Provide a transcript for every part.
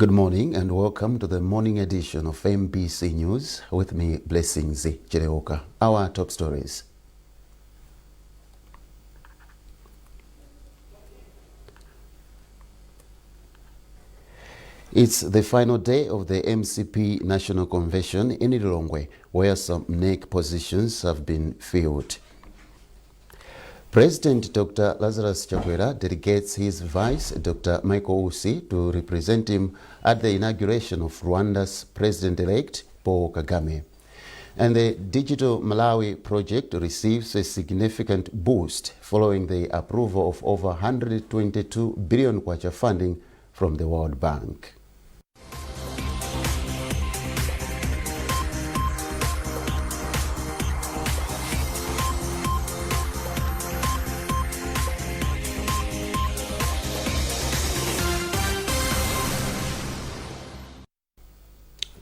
Good morning and welcome to the morning edition of MBC News with me, Blessings Chireoka. Our top stories. It's the final day of the MCP National Convention in Lilongwe, where some NEC positions have been filled. President Dr. Lazarus Chakwera delegates his vice, Dr. Michael Usi, to represent him at the inauguration of Rwanda's president-elect, Paul Kagame. And the Digital Malawi project receives a significant boost following the approval of over 122 billion kwacha funding from the World Bank.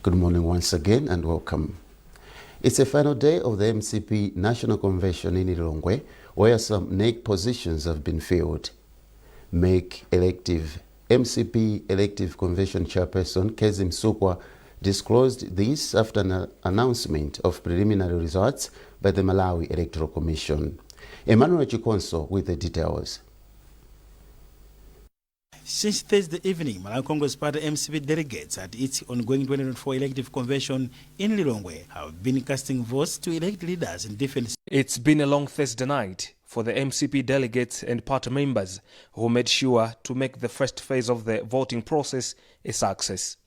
Good morning once again and welcome. It's the final day of the MCP National Convention in Lilongwe, where some NEC positions have been filled. MCP Elective Convention Chairperson Kezim Sukwa disclosed this after an announcement of preliminary results by the Malawi Electoral Commission. Emmanuel Chikonso with the details. Since Thursday evening, Malawi Congress Party MCP delegates at its ongoing 2024 elective convention in Lilongwe have been casting votes to elect leaders in different... It's been a long Thursday night for the MCP delegates and party members who made sure to make the first phase of the voting process a success.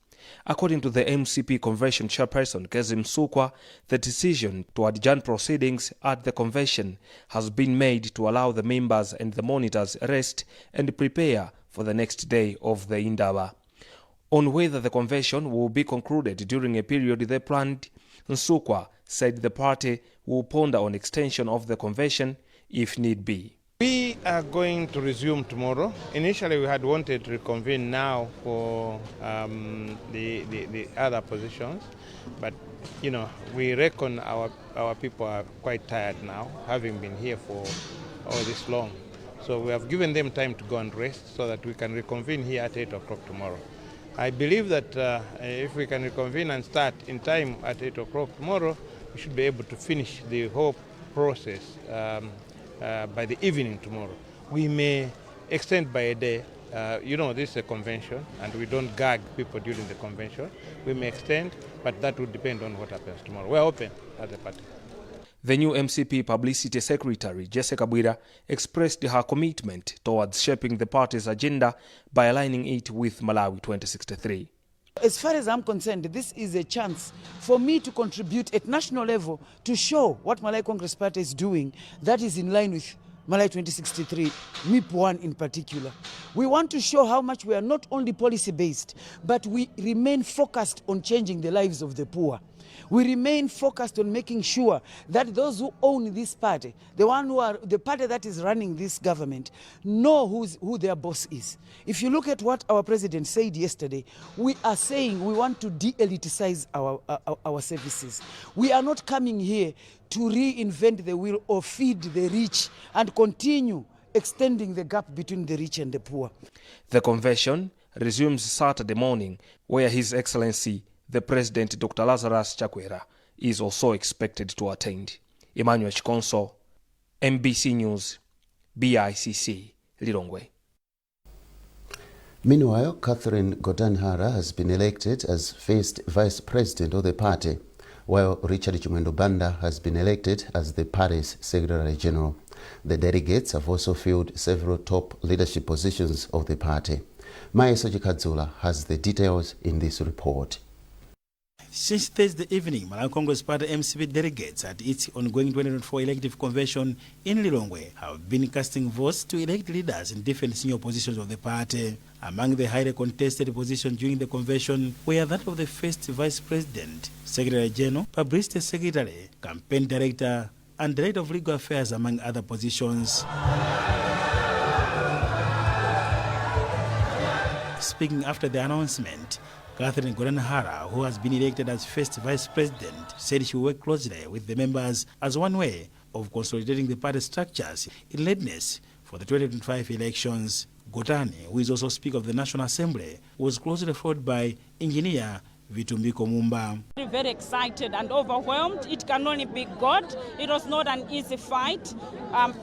According to the MCP convention chairperson Kezim Sukwa, the decision to adjourn proceedings at the convention has been made to allow the members and the monitors rest and prepare for the next day of the Indaba. On whether the convention will be concluded during a period they planned, Nsukwa said the party will ponder on extension of the convention if need be. We are going to resume tomorrow. Initially we had wanted to reconvene now for the other positions, but you know, we reckon our people are quite tired now, having been here for all this long. So we have given them time to go and rest so that we can reconvene here at 8 o'clock tomorrow. I believe that if we can reconvene and start in time at 8 o'clock tomorrow, we should be able to finish the whole process by the evening tomorrow. We may extend by a day. You know, this is a convention and we don't gag people during the convention. We may extend, but that will depend on what happens tomorrow. We're open as a party. The new MCP Publicity Secretary, Jessica Bwira, expressed her commitment towards shaping the party's agenda by aligning it with Malawi 2063. As far as I'm concerned, this is a chance for me to contribute at national level to show what Malawi Congress Party is doing that is in line with Malawi 2063, MIP1 in particular. We want to show how much we are not only policy-based, but we remain focused on changing the lives of the poor. We remain focused on making sure that those who own this party, the party that is running this government, know who their boss is. If you look at what our president said yesterday, we are saying we want to de-elitize our services. We are not coming here to reinvent the wheel or feed the rich and continue extending the gap between the rich and the poor. The convention resumes Saturday morning, where His Excellency the President Dr. Lazarus Chakwera is also expected to attend. Emmanuel Chikonso, MBC News, BICC, Lilongwe. Meanwhile, Catherine Godanhara has been elected as first vice president of the party, while Richard Chimwendo Banda has been elected as the party's secretary general. The delegates have also filled several top leadership positions of the party. Maya Sojikadzula has the details in this report. Since Thursday evening, Malawi Congress Party MCP delegates at its ongoing 2024 elective convention in Lilongwe have been casting votes to elect leaders in different senior positions of the party. Among the highly contested positions during the convention were that of the first vice president, secretary general, publicity secretary, campaign director, and director of legal affairs, among other positions. Speaking after the announcement, Catherine Godanhara, who has been elected as first vice president, said she will work closely with the members as one way of consolidating the party structures in readiness for the 2025 elections. Gotani, who is also Speaker of the National Assembly, was closely followed by Engineer Vitumbiko Mumba. Very excited and overwhelmed. It can only be God. It was not an easy fight.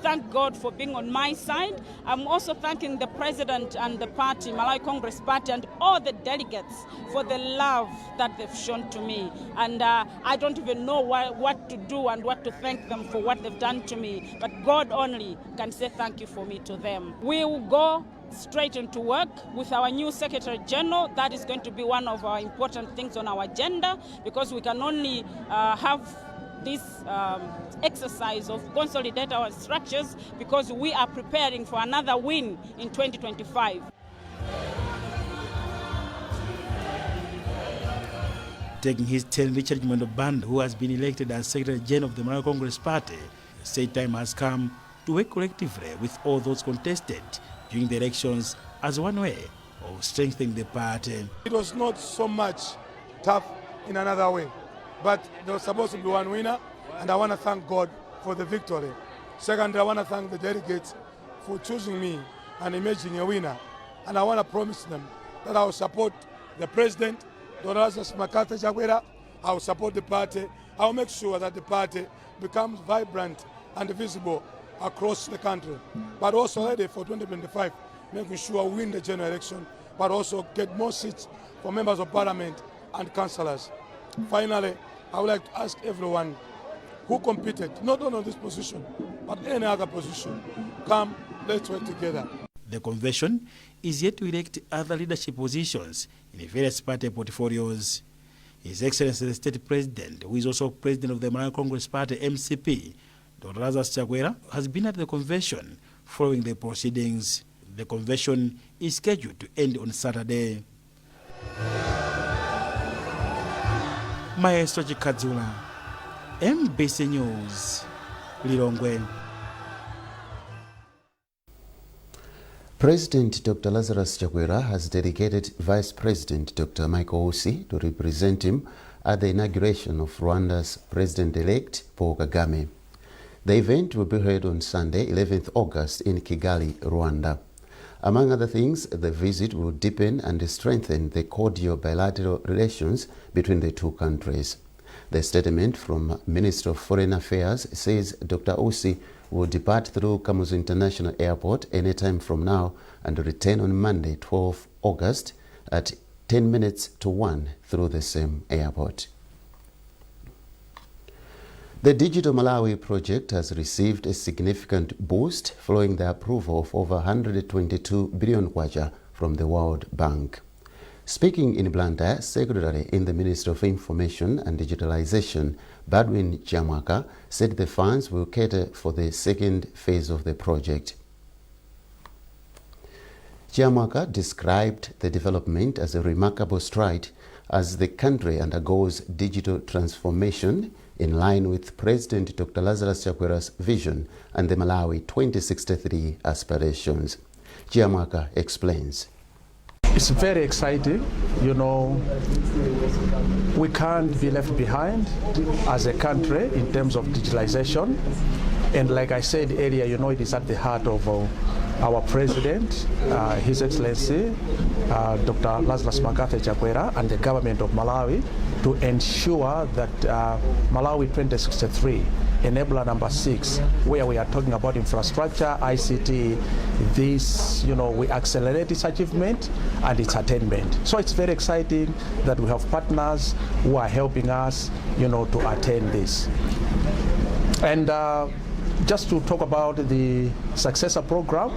Thank God for being on my side. I'm also thanking the President and the party, Malawi Congress Party, and all the delegates for the love that they've shown to me. And I don't even know what to do and what to thank them for what they've done to me. But God only can say thank you for me to them. We will go straight into work with our new Secretary General. That is going to be one of our important things on our agenda, because we can only have this exercise of consolidate our structures, because we are preparing for another win in 2025. Taking his turn, Richard Band, who has been elected as Secretary General of the Malawi Congress Party, said time has come to work collectively with all those contested during the elections as one way of strengthening the party. It was not so much tough in another way, but there was supposed to be one winner, and I want to thank God for the victory. Secondly, I want to thank the delegates for choosing me and emerging a winner, and I want to promise them that I will support the President, Dr. Zagwedeza. I will support the party. I will make sure that the party becomes vibrant and visible across the country, but also ready for 2025, making sure we win the general election, but also get more seats for members of parliament and councillors. Finally, I would like to ask everyone who competed, not only on this position, but any other position, come, let's work together. The convention is yet to elect other leadership positions in various party portfolios. His Excellency the State President, who is also President of the Malawi Congress Party, MCP, Dr. Zagwedeza, has been at the convention following the proceedings. The convention is scheduled to end on Saturday. Maestro Chikadzula, MBC News, Lilongwe. President Dr. Lazarus Chakwera has dedicated Vice President Dr. Michael Usi to represent him at the inauguration of Rwanda's President-elect Paul Kagame. The event will be held on Sunday, 11th August in Kigali, Rwanda. Among other things, the visit will deepen and strengthen the cordial bilateral relations between the two countries. The statement from Minister of Foreign Affairs says Dr. Usi will depart through Kamuzu International Airport anytime from now and return on Monday, 12 August at 10 minutes to 1 through the same airport. The Digital Malawi project has received a significant boost following the approval of over 122 billion kwacha from the World Bank. Speaking in Blantyre, Secretary in the Ministry of Information and Digitalization, Badwin Chiamwaka, said the funds will cater for the second phase of the project. Chiamwaka described the development as a remarkable stride as the country undergoes digital transformation in line with President Dr. Lazarus Chakwera's vision and the Malawi 2063 aspirations. Chiamwaka explains. It's very exciting. You know, we can't be left behind as a country in terms of digitalization. And like I said earlier, you know, it is at the heart of our President, His Excellency, Dr. Lazarus Chakwera, and the government of Malawi to ensure that Malawi 2063, enabler number 6, where we are talking about infrastructure, ICT, this, you know, we accelerate its achievement and its attainment. So it's very exciting that we have partners who are helping us, you know, to attain this. And just to talk about the successor program,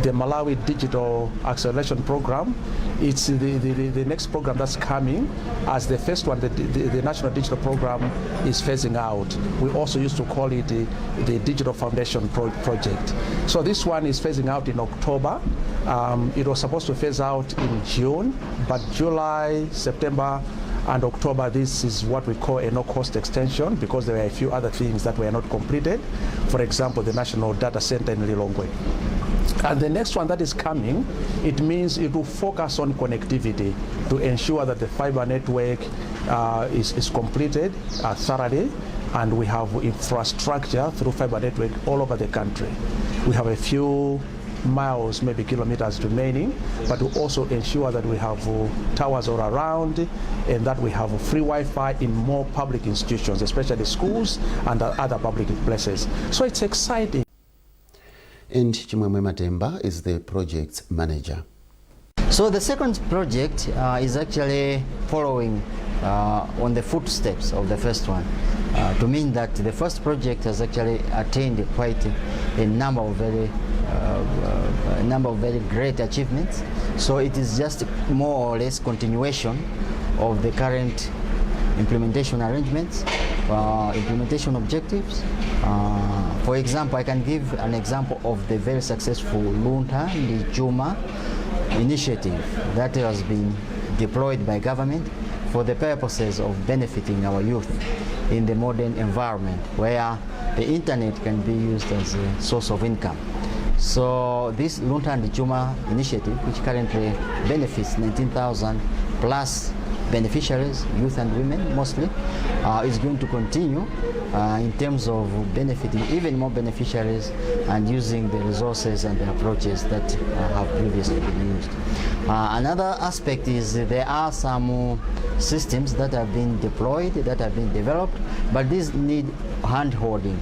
the Malawi Digital Acceleration Program, it's the next program that's coming. As the first one, the National Digital Program is phasing out. We also used to call it the Digital Foundation Project. So this one is phasing out in October. It was supposed to phase out in June, but July, September, and October, this is what we call a no-cost extension because there were a few other things that were not completed. For example, the National Data Center in Lilongwe. And the next one that is coming, it means it will focus on connectivity to ensure that the fiber network is completed thoroughly, and we have infrastructure through fiber network all over the country. We have a few miles, maybe kilometers remaining, but to also ensure that we have towers all around and that we have free Wi-Fi in more public institutions, especially schools and other public places. So it's exciting. And Chimwemwe Matemba is the project manager. So the second project is actually following on the footsteps of the first one, to mean that the first project has actually attained quite a number of very great achievements. So it is just more or less continuation of the current implementation arrangements, implementation objectives. For example, I can give an example of the very successful Nkhani initiative that has been deployed by government for the purposes of benefiting our youth in the modern environment where the internet can be used as a source of income. So this Nkhani initiative, which currently benefits 19,000 plus beneficiaries, youth and women mostly, is going to continue in terms of benefiting even more beneficiaries and using the resources and the approaches that have previously been used. Another aspect is there are some systems that have been deployed, that have been developed, but these need hand-holding.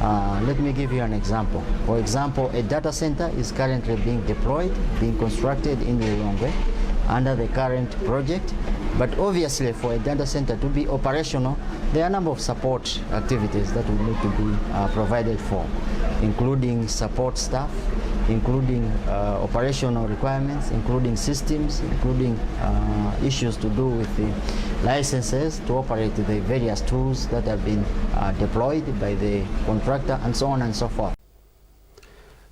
Let me give you an example. For example, a data center is currently being deployed, being constructed in Lilongwe under the current project. But obviously, for a data center to be operational, there are a number of support activities that will need to be provided for, including support staff, including operational requirements, including systems, including issues to do with the licenses to operate the various tools that have been deployed by the contractor, and so on and so forth.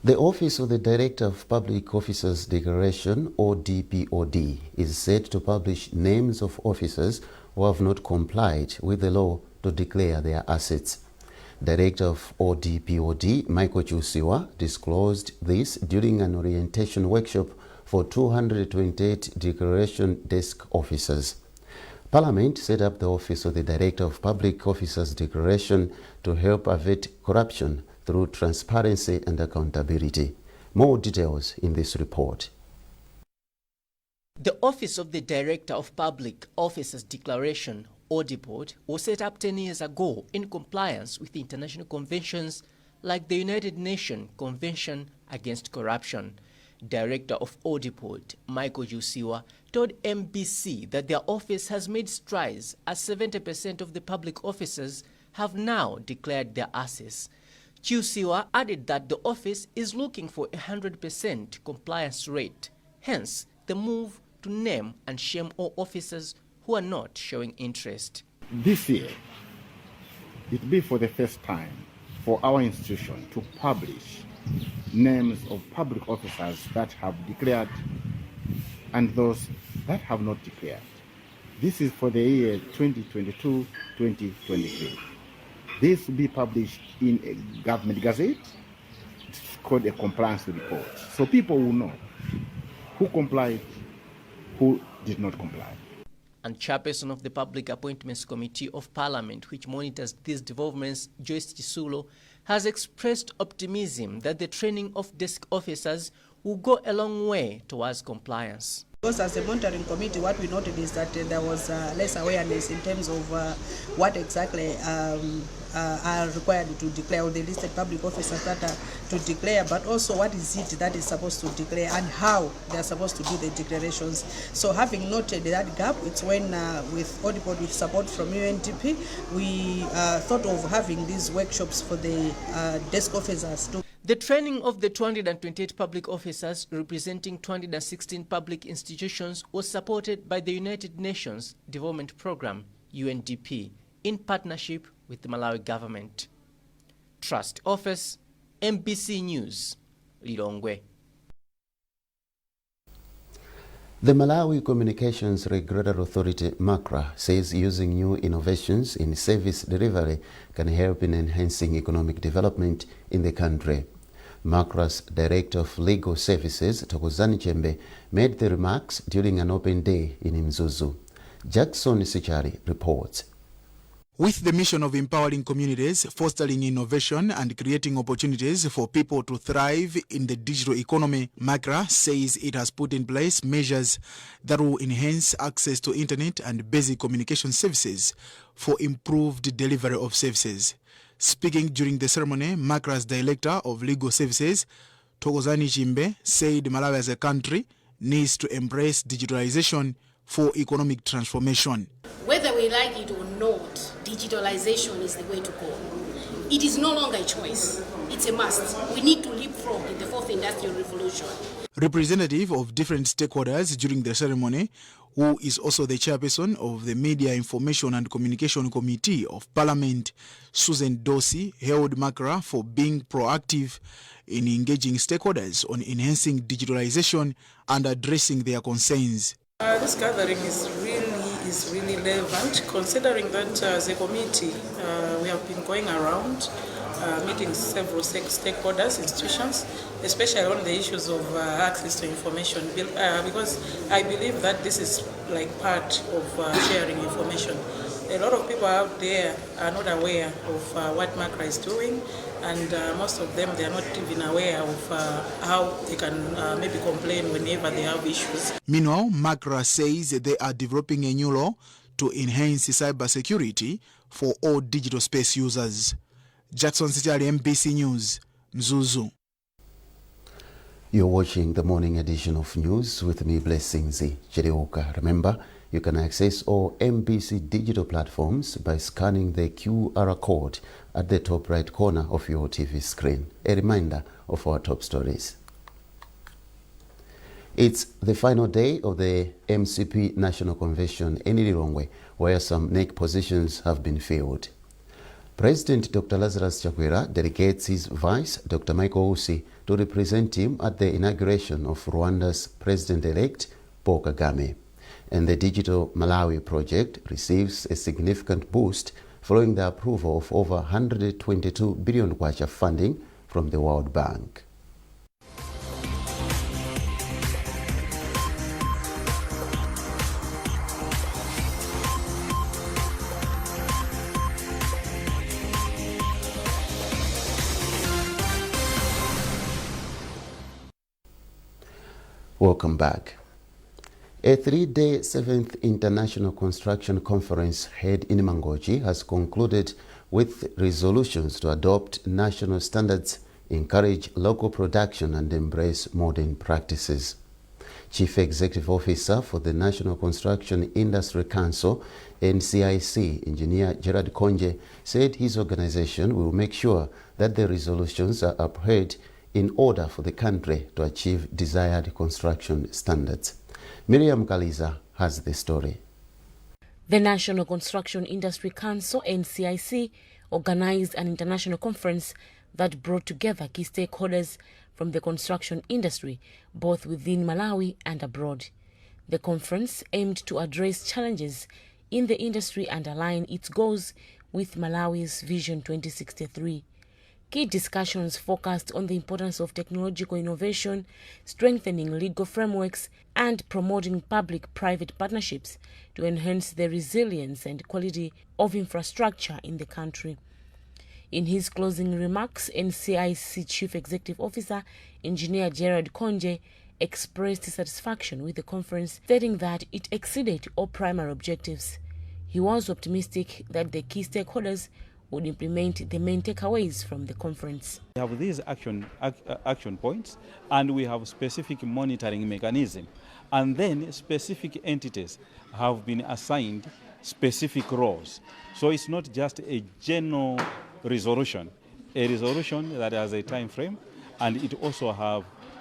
The Office of the Director of Public Officers Declaration, ODPOD, is set to publish names of officers who have not complied with the law to declare their assets. Director of ODPOD, Michael Chusiwa, disclosed this during an orientation workshop for 228 declaration desk officers. Parliament set up the Office of the Director of Public Officers Declaration to help avert corruption through transparency and accountability. More details in this report. The Office of the Director of Public Officers Declaration, ODPOD, was set up 10 years ago in compliance with international conventions like the United Nations Convention Against Corruption. Director of ODPOD, Michael Chusiwa, told MBC that their office has made strides as 70% of the public officers have now declared their assets. Chusiwa added that the office is looking for a 100% compliance rate, hence the move to name and shame all officers who are not showing interest. This year, it will be for the first time for our institution to publish names of public officers that have declared and those that have not declared. This is for the year 2022-2023. This will be published in a government gazette. It's called a compliance report. So people will know who complied, who did not comply. And chairperson of the Public Appointments Committee of Parliament, which monitors these developments, Joyce Chisulo, has expressed optimism that the training of desk officers will go a long way towards compliance. Because as a monitoring committee, what we noted is that there was less awareness in terms of what exactly are required to declare, or the listed public officers that are to declare, but also what is it that is supposed to declare and how they are supposed to do the declarations. So having noted that gap, it's when with ODPOD, with support from UNDP, we thought of having these workshops for the desk officers to. The training of the 228 public officers representing 216 public institutions was supported by the United Nations Development Programme, UNDP, in partnership with the Malawi government. Trust Office, MBC News, Lilongwe. The Malawi Communications Regulatory Authority, MACRA, says using new innovations in service delivery can help in enhancing economic development in the country. MACRA's Director of Legal Services, Thokozani Chembe, made the remarks during an open day in Mzuzu. Jackson Sichari reports. With the mission of empowering communities, fostering innovation and creating opportunities for people to thrive in the digital economy, MACRA says it has put in place measures that will enhance access to internet and basic communication services for improved delivery of services. Speaking during the ceremony, MACRA's Director of Legal Services, Thokozani Chimbe, said Malawi as a country needs to embrace digitalization for economic transformation. Whether we like it or not, digitalization is the way to go. It is no longer a choice. It's a must. We need to leapfrog in the fourth industrial revolution. Representative of different stakeholders during the ceremony, who is also the chairperson of the Media Information and Communication Committee of Parliament, Susan Dorsey, hailed MACRA for being proactive in engaging stakeholders on enhancing digitalization and addressing their concerns. This gathering is really relevant, considering that as a committee we have been going around meeting several stakeholders, institutions, especially on the issues of access to information, because I believe that this is like part of sharing information. A lot of people out there are not aware of what MACRA is doing, and most of them, they are not even aware of how they can maybe complain whenever they have issues. Meanwhile, MACRA says they are developing a new law to enhance cybersecurity for all digital space users. Jackson Sichali, MBC News, Mzuzu. You're watching the morning edition of news with me, Blessings Cheriuka. Remember, you can access all MBC digital platforms by scanning the QR code at the top right corner of your TV screen. A reminder of our top stories. It's the final day of the MCP National Convention in Lilongwe, where some NEC positions have been filled. President Dr. Lazarus Chakwera delegates his vice, Dr. Michael Usi, to represent him at the inauguration of Rwanda's President-elect Paul Kagame. And the Digital Malawi project receives a significant boost following the approval of over 122 billion kwacha funding from the World Bank. Welcome back. A 3-day 7th International Construction Conference held in Mangochi has concluded with resolutions to adopt national standards, encourage local production and embrace modern practices. Chief Executive Officer for the National Construction Industry Council, NCIC, Engineer Gerard Konje, said his organization will make sure that the resolutions are upheld in order for the country to achieve desired construction standards. Miriam Kaliza has the story. The National Construction Industry Council, NCIC, organized an international conference that brought together key stakeholders from the construction industry, both within Malawi and abroad. The conference aimed to address challenges in the industry and align its goals with Malawi's Vision 2063. Key discussions focused on the importance of technological innovation, strengthening legal frameworks, and promoting public-private partnerships to enhance the resilience and quality of infrastructure in the country. In his closing remarks, NCIC Chief Executive Officer, Engineer Gerard Konje, expressed satisfaction with the conference, stating that it exceeded all primary objectives. He was optimistic that the key stakeholders would implement the main takeaways from the conference. We have these action points, and we have specific monitoring mechanism, and then specific entities have been assigned specific roles. So it's not just a general resolution, a resolution that has a time frame, and it also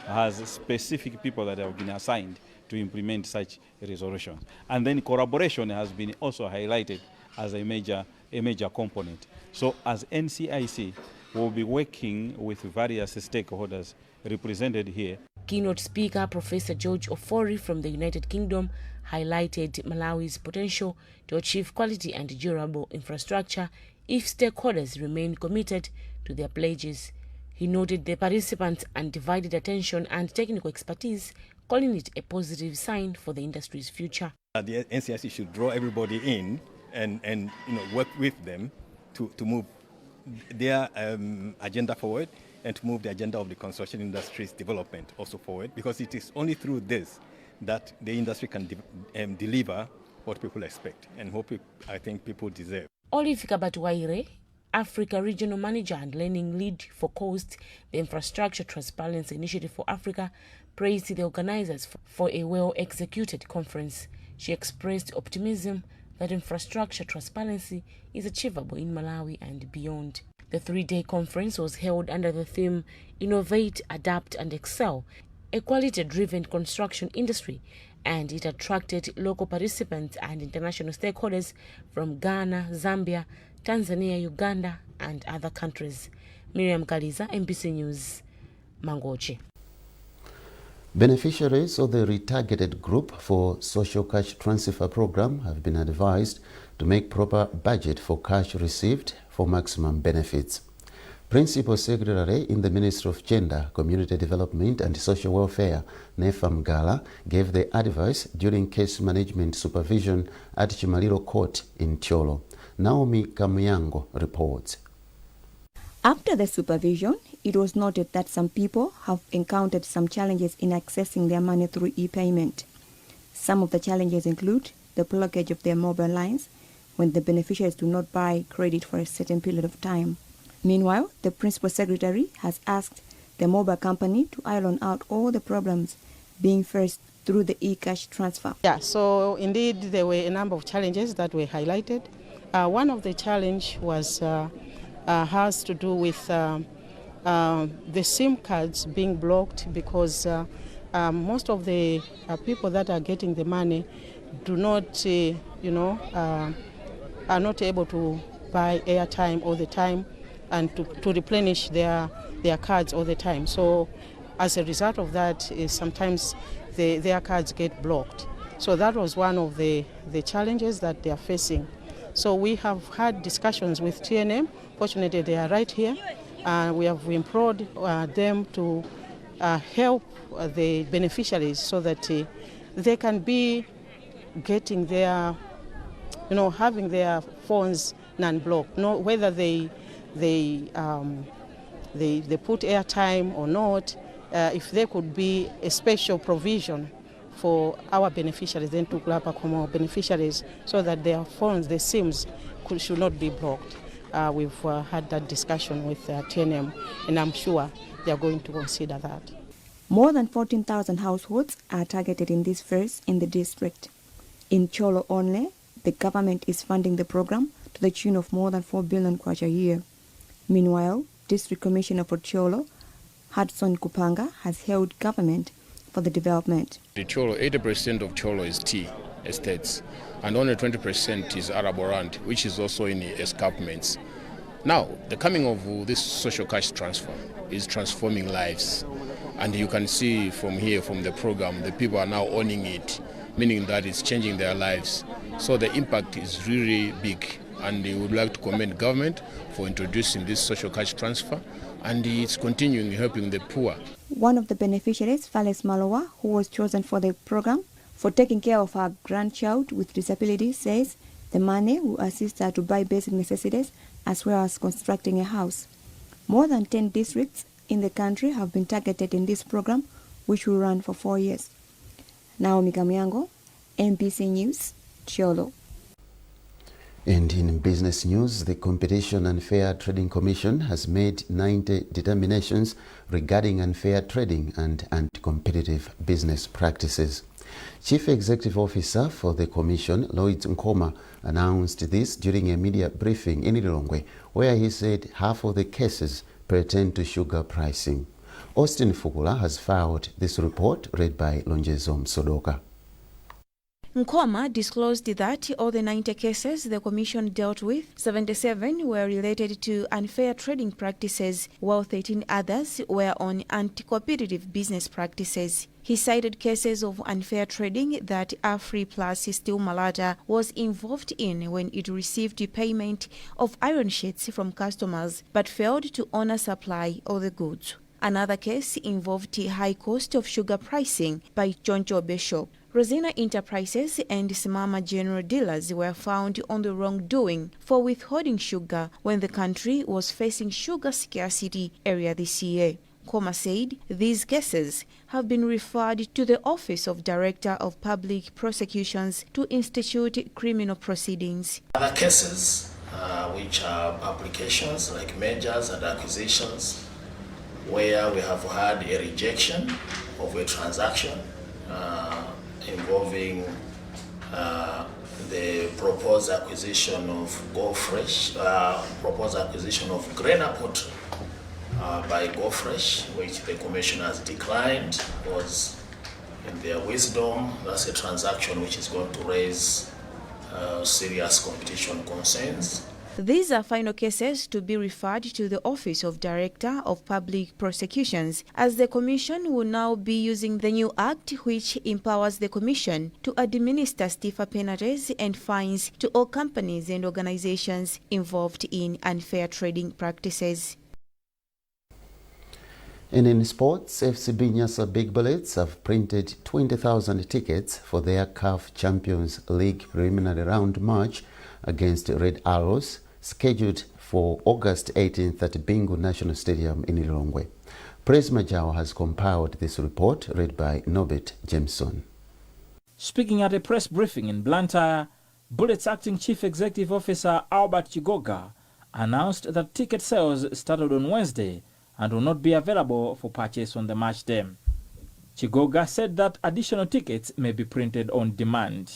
has specific people that have been assigned to implement such resolutions. And then collaboration has been also highlighted as a major component. So as NCIC, we'll be working with various stakeholders represented here. Keynote speaker Professor George Ofori from the United Kingdom highlighted Malawi's potential to achieve quality and durable infrastructure if stakeholders remain committed to their pledges. He noted the participants' undivided attention and technical expertise, calling it a positive sign for the industry's future. The NCIC should draw everybody in and work with them to move their agenda forward and to move the agenda of the construction industry's development also forward, because it is only through this that the industry can deliver what people expect and what I think people deserve. Olive Kabatwaire, Africa Regional Manager and Learning Lead for COAST, the Infrastructure Transparency Initiative for Africa, praised the organizers for a well-executed conference. She expressed optimism that infrastructure transparency is achievable in Malawi and beyond. The 3-day conference was held under the theme Innovate, Adapt and Excel, a quality-driven construction industry, and it attracted local participants and international stakeholders from Ghana, Zambia, Tanzania, Uganda, and other countries. Miriam Kaliza, MBC News, Mangochi. Beneficiaries of the retargeted group for social cash transfer program have been advised to make proper budget for cash received for maximum benefits. Principal Secretary in the Ministry of Gender, Community Development and Social Welfare, Nefa Mgala, gave the advice during case management supervision at Chimaliro Court in Cholo. Naomi Kamuyango reports. After the supervision, it was noted that some people have encountered some challenges in accessing their money through e-payment. Some of the challenges include the blockage of their mobile lines when the beneficiaries do not buy credit for a certain period of time. Meanwhile, the Principal Secretary has asked the mobile company to iron out all the problems being faced through the e-cash transfer. Yeah, so indeed there were a number of challenges that were highlighted. One of the challenge was has to do with the SIM cards being blocked because most of the people that are getting the money do not, are not able to buy airtime all the time and to replenish their cards all the time. So as a result of that, sometimes their cards get blocked. So that was one of the challenges that they are facing. So we have had discussions with TNM. Fortunately, they are right here. We have implored them to help the beneficiaries so that they can be getting their, having their phones non-blocked. No, whether they put airtime or not, if there could be a special provision for our beneficiaries, then to Glapa beneficiaries, so that their phones, the SIMs, should not be blocked. We've had that discussion with TNM, and I'm sure they are going to consider that. More than 14,000 households are targeted in this phase in the district. In Cholo only, the government is funding the program to the tune of more than 4 billion kwacha a year. Meanwhile, District Commissioner for Cholo, Hudson Kupanga, has held government for the development. The Cholo, 80% of Cholo is tea estates, and only 20% is arable land, which is also in the escarpments. Now, the coming of this social cash transfer is transforming lives, and you can see from here, from the program, the people are now owning it, meaning that it's changing their lives. So the impact is really big, and we would like to commend government for introducing this social cash transfer, and it's continuing helping the poor. One of the beneficiaries, Fales Malowa, who was chosen for the program for taking care of her grandchild with disability, says the money will assist her to buy basic necessities as well as constructing a house. More than 10 districts in the country have been targeted in this program, which will run for 4 years. Naomi Kamyango, MBC News, Cholo. And in business news, the Competition and Fair Trading Commission has made 90 determinations regarding unfair trading and anti-competitive business practices. Chief Executive Officer for the Commission, Lloyd Nkoma, announced this during a media briefing in Lilongwe, where he said half of the cases pertain to sugar pricing. Austin Fugula has filed this report, read by Lonjezo Msodoka. Nkoma disclosed that of the 90 cases the Commission dealt with, 77 were related to unfair trading practices, while 13 others were on anti-competitive business practices. He cited cases of unfair trading that Afri Plus Steel Malata was involved in when it received payment of iron sheets from customers but failed to honor supply of the goods. Another case involved the high cost of sugar pricing by Choncho Bishop. Rosina Enterprises and Simama General Dealers were found on the wrongdoing for withholding sugar when the country was facing sugar scarcity earlier this year. Koma said these cases have been referred to the Office of Director of Public Prosecutions to institute criminal proceedings. Other cases, which are applications like mergers and acquisitions, where we have had a rejection of a transaction involving the proposed acquisition of Go Fresh, proposed acquisition of Grainer Poultry by Go Fresh, which the Commission has declined, because in their wisdom, that's a transaction which is going to raise serious competition concerns. These are final cases to be referred to the Office of Director of Public Prosecutions, as the Commission will now be using the new Act, which empowers the Commission to administer stiffer penalties and fines to all companies and organizations involved in unfair trading practices. And in sports, FCB Nyasa Big Bullets have printed 20,000 tickets for their CAF Champions League preliminary round match against Red Arrows, scheduled for August 18th at Bingu National Stadium in Lilongwe. Praise Majao has compiled this report, read by Norbert Jameson. Speaking at a press briefing in Blantyre, Bullets Acting Chief Executive Officer Albert Chigoga announced that ticket sales started on Wednesday and will not be available for purchase on the match day. Chigoga said that additional tickets may be printed on demand.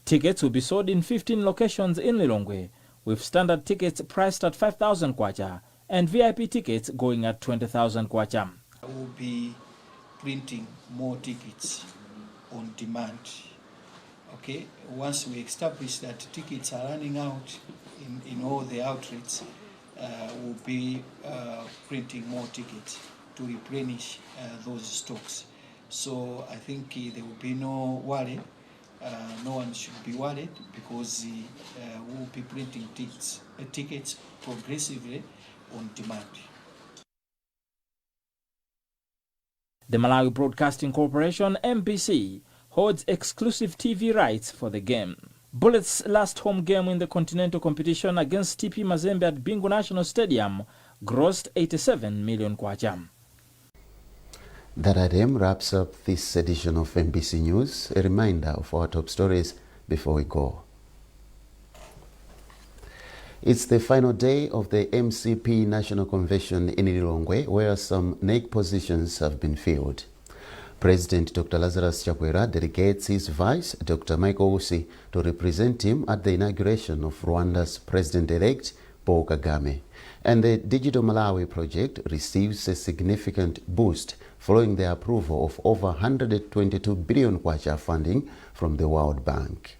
Tickets will be sold in 15 locations in Lilongwe, with standard tickets priced at 5,000 kwacha and VIP tickets going at 20,000 kwacha. I will be printing more tickets on demand. Okay, once we establish that tickets are running out in all the outlets, we'll be printing more tickets to replenish those stocks. So I think there will be no worry. No one should be worried, because we'll be printing tickets progressively on demand. The Malawi Broadcasting Corporation, MBC, holds exclusive TV rights for the game. Bullets' last home game in the continental competition against TP Mazembe at Bingu National Stadium grossed 87 million kwacha. That item wraps up this edition of MBC News. A reminder of our top stories before we go. It's the final day of the MCP National Convention in Lilongwe, where some NEC positions have been filled. President Dr. Lazarus Chakwera delegates his vice, Dr. Michael Usi, to represent him at the inauguration of Rwanda's President-elect Paul Kagame. And the Digital Malawi project receives a significant boost following the approval of over 122 billion kwacha funding from the World Bank.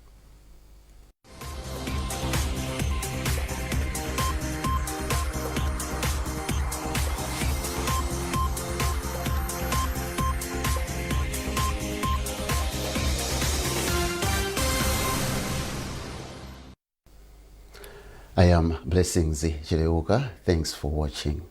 I am Blessings Chileuka. Thanks for watching.